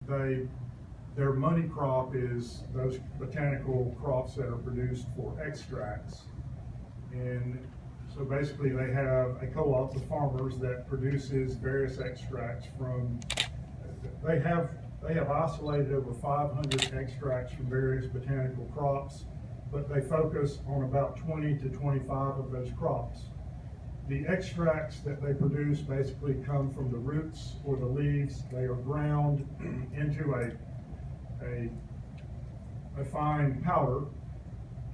their money crop is those botanical crops that are produced for extracts. And so basically they have a co-op of farmers that produces various extracts from, they have isolated over 500 extracts from various botanical crops, but they focus on about 20 to 25 of those crops. The extracts that they produce basically come from the roots or the leaves. They are ground into a fine powder,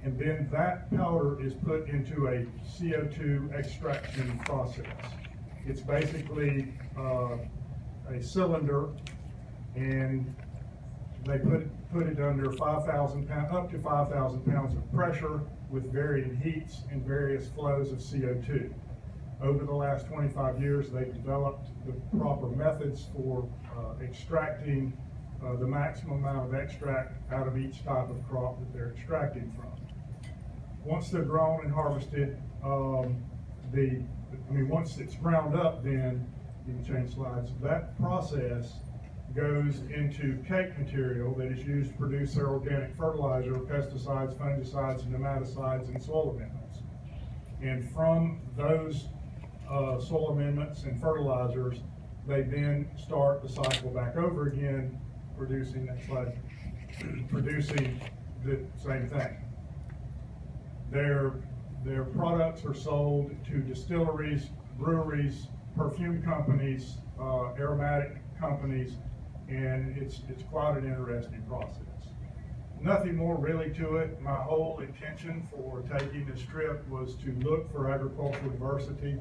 and then that powder is put into a CO2 extraction process. It's basically a cylinder, and they put it under 5,000 pounds, up to 5,000 pounds of pressure with varying heats and various flows of CO2. Over the last 25 years, they've developed the proper methods for extracting the maximum amount of extract out of each type of crop that they're extracting from. Once they're grown and harvested, once it's ground up, then you can change slides. That process goes into cake material that is used to produce their organic fertilizer, pesticides, fungicides, nematicides, and soil amendments. And from those soil amendments and fertilizers, they then start the cycle back over again, producing that slide, producing the same thing. Their products are sold to distilleries, breweries, perfume companies, aromatic companies, and it's quite an interesting process. Nothing more really to it. My whole intention for taking this trip was to look for agricultural diversity.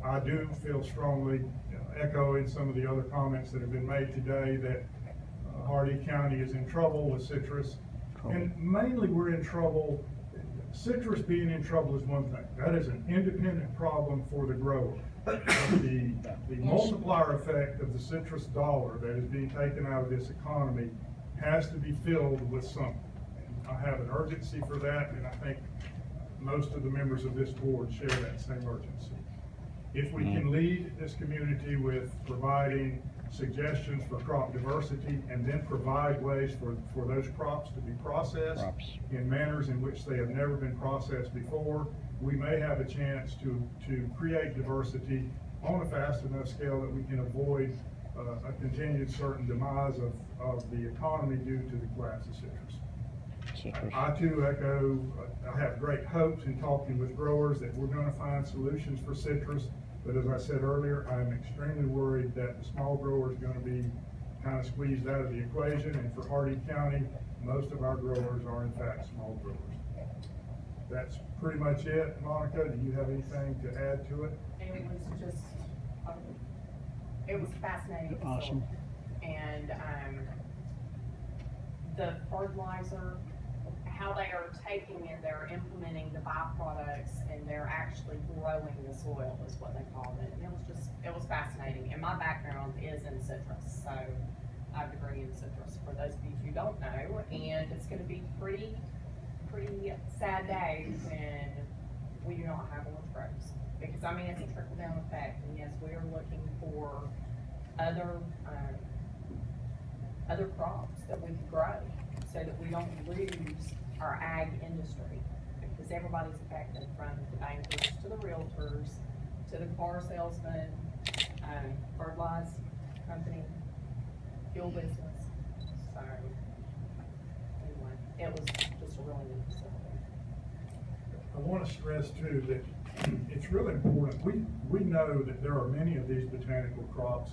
I do feel strongly, echoing some of the other comments that have been made today, that Hardee County is in trouble with citrus. And mainly we're in trouble, citrus being in trouble is one thing. That is an independent problem for the grower. The multiplier effect of the citrus dollar that is being taken out of this economy has to be filled with something. And I have an urgency for that, and I think most of the members of this board share that same urgency. If we can lead this community with providing suggestions for crop diversity and then provide ways for those crops to be processed in manners in which they have never been processed before, we may have a chance to create diversity on a fast enough scale that we can avoid a continued certain demise of the economy due to the collapse of citrus. I too echo, I have great hopes in talking with growers that we're going to find solutions for citrus, but as I said earlier, I'm extremely worried that the small grower is going to be kind of squeezed out of the equation, and for Hardee County, most of our growers are in fact small growers. That's pretty much it. Monica, do you have anything to add to it? It was just, it was fascinating. Awesome. And the fertilizer, how they are taking and they're implementing the byproducts and they're actually growing the soil is what they called it. And it was fascinating. And my background is in citrus, so I have a degree in citrus for those of you who don't know. And it's going to be pretty sad day when we do not have orange groves, because I mean it's a trickle down effect, and yes, we are looking for other crops that we can grow so that we don't lose our ag industry, because everybody's affected, from the bankers to the realtors to the car salesman, fertilizer company, fuel business. So anyway, it was just a really neat facility. I want to stress too that it's really important. We know that there are many of these botanical crops.